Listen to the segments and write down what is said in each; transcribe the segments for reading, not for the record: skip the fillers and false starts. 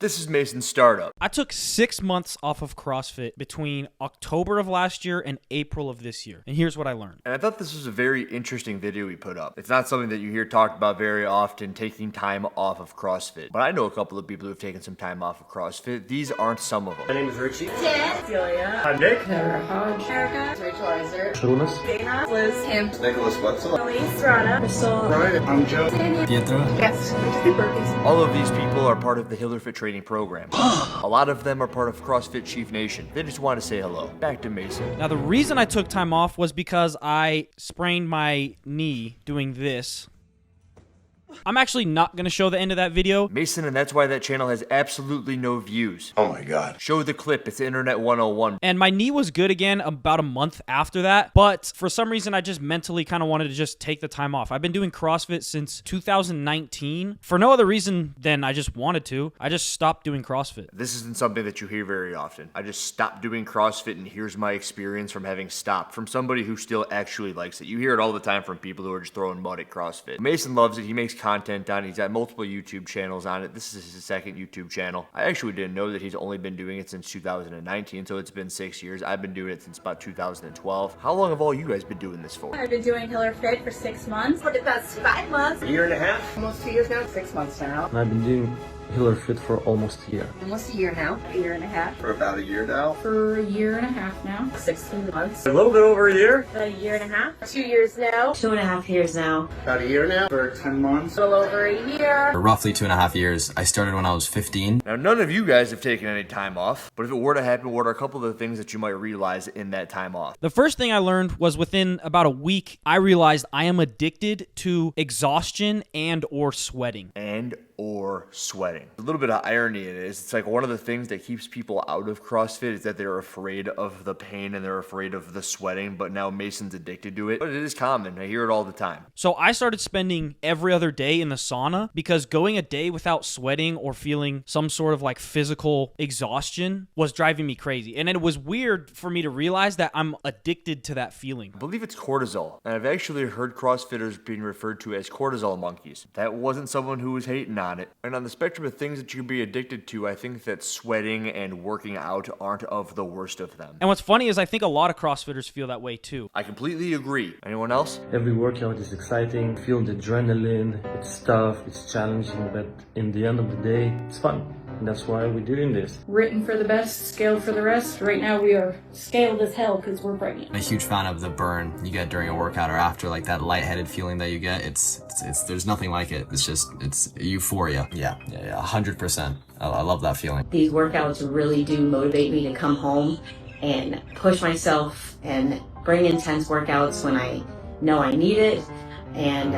This is Mason's startup. I took 6 months off of CrossFit between October of last year and April of this year. And here's what I learned. And I thought this was a very interesting video we put up. It's not something that you hear talked about very often, taking time off of CrossFit. But I know a couple of people who have taken some time off of CrossFit. These aren't some of them. My name is Richie. Jen. Celia. I'm Nick. Sarah Hodge. Erica. Rachel Iser. Jonas. Dana. Liz. Kim. Nicholas Wetzel. Elise. Rana. Crystal. Brian. I'm Joe. Pietro. Yes. All of these people are part of the HillerFit training program. A lot of them are part of CrossFit Chief Nation. They just want to say hello. Back to Mason. Now, the reason I took time off was because I sprained my knee doing this. I'm actually not going to show the end of that video. Mason, and that's why that channel has absolutely no views. Oh my god. Show the clip. It's Internet 101. And my knee was good again about a month after that. But for some reason, I just mentally kind of wanted to just take the time off. I've been doing CrossFit since 2019. For no other reason than I just wanted to. I just stopped doing CrossFit. This isn't something that you hear very often. I just stopped doing CrossFit, and here's my experience from having stopped. From somebody who still actually likes it. You hear it all the time from people who are just throwing mud at CrossFit. Mason loves it. He makes content on it. He's got multiple YouTube channels on it. This is his second YouTube channel. I actually didn't know that he's only been doing it since 2019, so it's been 6 years. I've been doing it since about 2012. How long have all you guys been doing this for? I've been doing HillerFit for 6 months. For the past 5 months. A year and a half. Almost 2 years now. 6 months now. And I've been doing HillerFit for almost a year. Almost a year now. A year and a half. For about a year now. For a year and a half now. 16 months. A little bit over a year. A year and a half. 2 years now. 2.5 years now. About a year now. For 10 months. A little over a year. Roughly 2.5 years. I started when I was 15. Now, none of you guys have taken any time off, but if it were to happen, what are a couple of the things that you might realize in that time off? The first thing I learned was within about a week, I realized I am addicted to exhaustion and or sweating. Or sweating. A little bit of irony in it is it's like one of the things that keeps people out of CrossFit is that they're afraid of the pain and they're afraid of the sweating, but now Mason's addicted to it. But it is common. I hear it all the time. So I started spending every other day in the sauna because going a day without sweating or feeling some sort of like physical exhaustion was driving me crazy. And it was weird for me to realize that I'm addicted to that feeling. I believe it's cortisol. And I've actually heard CrossFitters being referred to as cortisol monkeys. That wasn't someone who was hating on it. And on the spectrum of things that you can be addicted to, I think that sweating and working out aren't of the worst of them. And what's funny is I think a lot of CrossFitters feel that way too. I completely agree. Anyone else? Every workout is exciting, feel the adrenaline, it's tough, it's challenging, but in the end of the day, it's fun. And that's why we're doing this. Written for the best, scaled for the rest. Right now we are scaled as hell because we're pregnant. I'm a huge fan of the burn you get during a workout or after, like that lightheaded feeling that you get. It's there's nothing like it. It's euphoria. Yeah, 100%. I love that feeling. These workouts really do motivate me to come home and push myself and bring intense workouts when I know I need it. And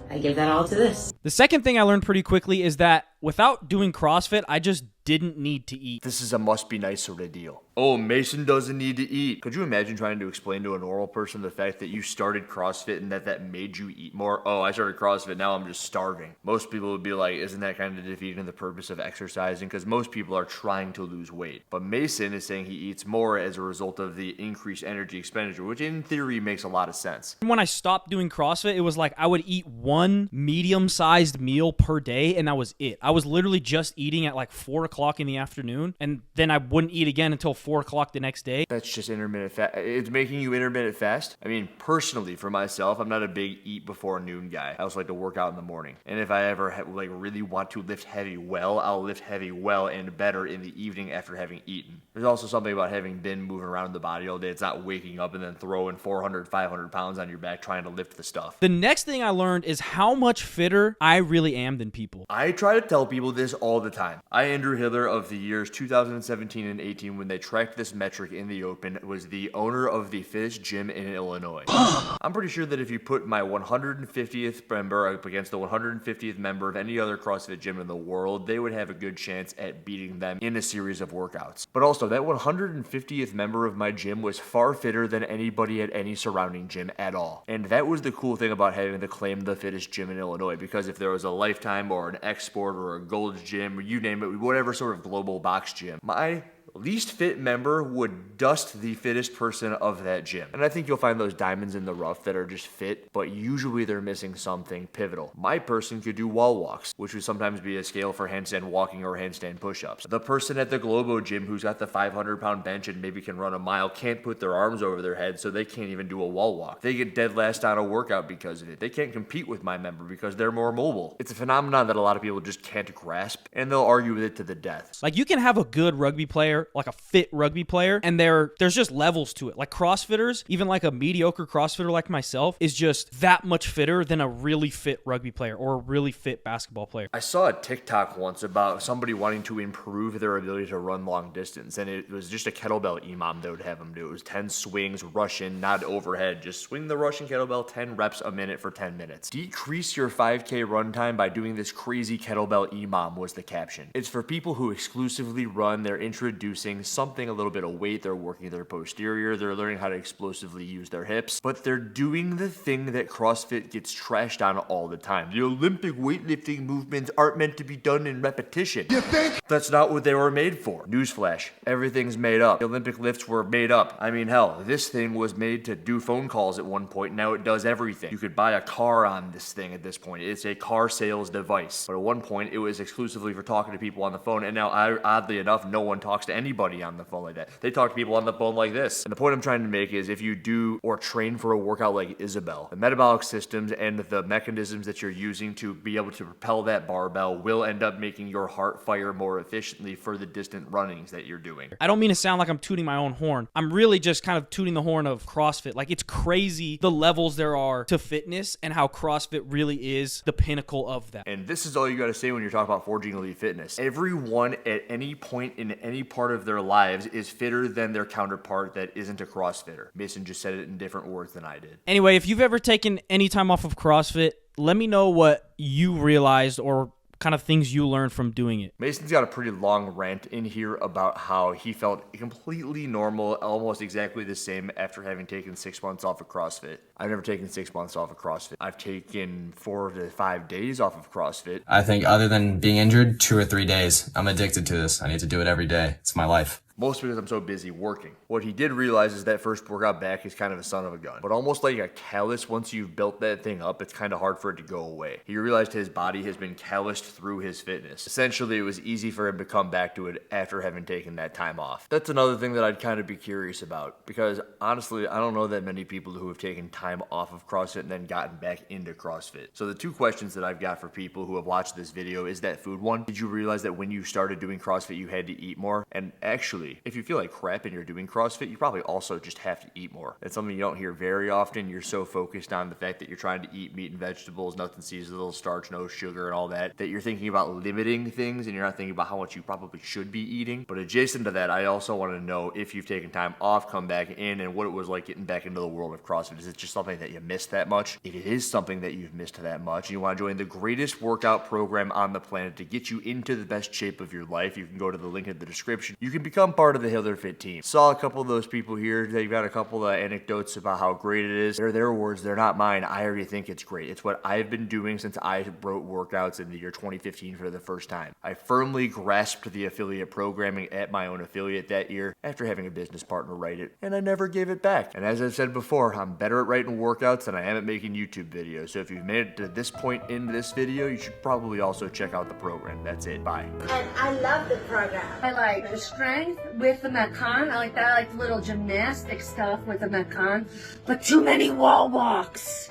I give that all to this. The second thing I learned pretty quickly is that without doing CrossFit, I just didn't need to eat. This is a must be nice sort of deal. Oh, Mason doesn't need to eat. Could you imagine trying to explain to a normal person the fact that you started CrossFit and that made you eat more? Oh, I started CrossFit, now I'm just starving. Most people would be like, isn't that kind of defeating the purpose of exercising? Because most people are trying to lose weight. But Mason is saying he eats more as a result of the increased energy expenditure, which in theory makes a lot of sense. When I stopped doing CrossFit, it was like I would eat one medium-sized meal per day, and that was it. I was literally just eating at like 4 o'clock in the afternoon, and then I wouldn't eat again until 4 o'clock the next day. That's just intermittent fast. It's making you intermittent fast. I mean, personally, for myself, I'm not a big eat before noon guy. I also like to work out in the morning. And if I ever really want to lift heavy well, I'll lift heavy well and better in the evening after having eaten. There's also something about having been moving around the body all day. It's not waking up and then throwing 400, 500 pounds on your back trying to lift the stuff. The next thing I learned is how much fitter I really am than people. I try to tell people this all the time. Andrew Hiller of the years 2017 and 18, when they tracked this metric in the open, was the owner of the fittest gym in Illinois. I'm pretty sure that if you put my 150th member up against the 150th member of any other CrossFit gym in the world, they would have a good chance at beating them in a series of workouts. But also, that 150th member of my gym was far fitter than anybody at any surrounding gym at all. And that was the cool thing about having the claim the fittest gym in Illinois, because if there was a Lifetime or an X Sport or a Gold's Gym, or you name it, whatever sort of global box gym, my least fit member would dust the fittest person of that gym. And I think you'll find those diamonds in the rough that are just fit, but usually they're missing something pivotal. My person could do wall walks, which would sometimes be a scale for handstand walking or handstand push-ups. The person at the Globo gym who's got the 500-pound bench and maybe can run a mile can't put their arms over their head, so they can't even do a wall walk. They get dead last on a workout because of it. They can't compete with my member because they're more mobile. It's a phenomenon that a lot of people just can't grasp, and they'll argue with it to the death. Like, you can have a good rugby player, like a fit rugby player, and there's just levels to it. Like, CrossFitters, even like a mediocre CrossFitter like myself, is just that much fitter than a really fit rugby player or a really fit basketball player. I saw a TikTok once about somebody wanting to improve their ability to run long distance, and it was just a kettlebell EMOM they would have them do. It was 10 swings, Russian, not overhead. Just swing the Russian kettlebell 10 reps a minute for 10 minutes. Decrease your 5K run time by doing this crazy kettlebell EMOM was the caption. It's for people who exclusively run. They're introducing something, a little bit of weight. They're working their posterior. They're learning how to explosively use their hips, but they're doing the thing that CrossFit gets trashed on all the time. The Olympic weightlifting movements aren't meant to be done in repetition. You think? That's not what they were made for. Newsflash, everything's made up. The Olympic lifts were made up. I mean, hell, this thing was made to do phone calls at one point. Now it does everything. You could buy a car on this thing at this point. It's a car sales device. But at one point, it was exclusively for talking to people on the phone, and now, oddly enough, no one talks to anybody on the phone like that. They talk to people on the phone like this. And the point I'm trying to make is if you do or train for a workout like Isabel, the metabolic systems and the mechanisms that you're using to be able to propel that barbell will end up making your heart fire more efficiently for the distant runnings that you're doing. I don't mean to sound like I'm tooting my own horn. I'm really just kind of tooting the horn of CrossFit. Like, it's crazy the levels there are to fitness and how CrossFit really is the pinnacle of that. And this is all you got to say when you're talking about forging elite fitness. Everyone at any point in any part of their lives is fitter than their counterpart that isn't a CrossFitter. Mason just said it in different words than I did. Anyway, if you've ever taken any time off of CrossFit, let me know what you realized or kind of things you learned from doing it. Mason's got a pretty long rant in here about how he felt completely normal, almost exactly the same after having taken 6 months off of CrossFit. I've never taken 6 months off of CrossFit. I've taken 4 to 5 days off of CrossFit. I think other than being injured, 2 or 3 days. I'm addicted to this. I need to do it every day. It's my life. Most because I'm so busy working. What he did realize is that first workout back is kind of a son of a gun. But almost like a callus, once you've built that thing up, it's kind of hard for it to go away. He realized his body has been calloused through his fitness. Essentially, it was easy for him to come back to it after having taken that time off. That's another thing that I'd kind of be curious about, because honestly, I don't know that many people who have taken time off of CrossFit and then gotten back into CrossFit. So the 2 questions that I've got for people who have watched this video is that food one. Did you realize that when you started doing CrossFit, you had to eat more? And actually, if you feel like crap and you're doing CrossFit, you probably also just have to eat more. That's something you don't hear very often. You're so focused on the fact that you're trying to eat meat and vegetables, nothing seasonal, starch, no sugar, and all that, that you're thinking about limiting things and you're not thinking about how much you probably should be eating. But adjacent to that, I also want to know if you've taken time off, come back in, and what it was like getting back into the world of CrossFit. Is it just something that you missed that much? If it is something that you've missed that much, and you want to join the greatest workout program on the planet to get you into the best shape of your life, you can go to the link in the description. You can become part of the Hither Fit team. Saw a couple of those people here. They've got a couple of anecdotes about how great it is. They're their words. They're not mine. I already think it's great. It's what I've been doing since I wrote workouts in the year 2015 for the first time. I firmly grasped the affiliate programming at my own affiliate that year after having a business partner write it, and I never gave it back. And as I've said before, I'm better at writing workouts than I am at making YouTube videos. So if you've made it to this point in this video, you should probably also check out the program. That's it. Bye. And I love the program. I like the strength with the Metcon. I like that. I like the little gymnastic stuff with the Metcon. But too many wall walks.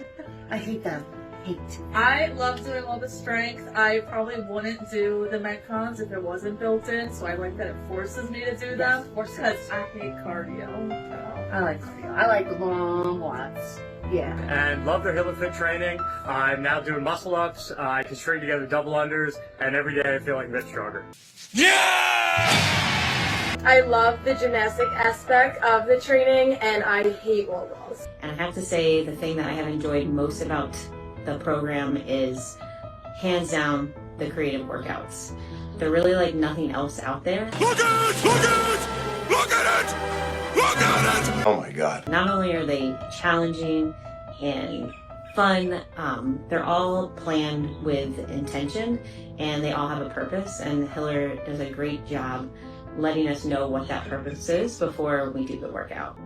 I hate them. I love doing all the strength. I probably wouldn't do the Metcons if it wasn't built in, so I like that it forces me to do them because I hate cardio. I like cardio. I like the long walks. Yeah. And love their Hitler Fit training. I'm now doing muscle ups. I can string together double unders, and every day I feel like a bit stronger. I love the gymnastic aspect of the training, and I hate wall balls. And I have to say, the thing that I have enjoyed most about the program is, hands down, the creative workouts. They're really like nothing else out there. Look at it! Look at it! Look at it! Look at it! Oh my God. Not only are they challenging and fun, they're all planned with intention, and they all have a purpose, and Hiller does a great job letting us know what that purpose is before we do the workout.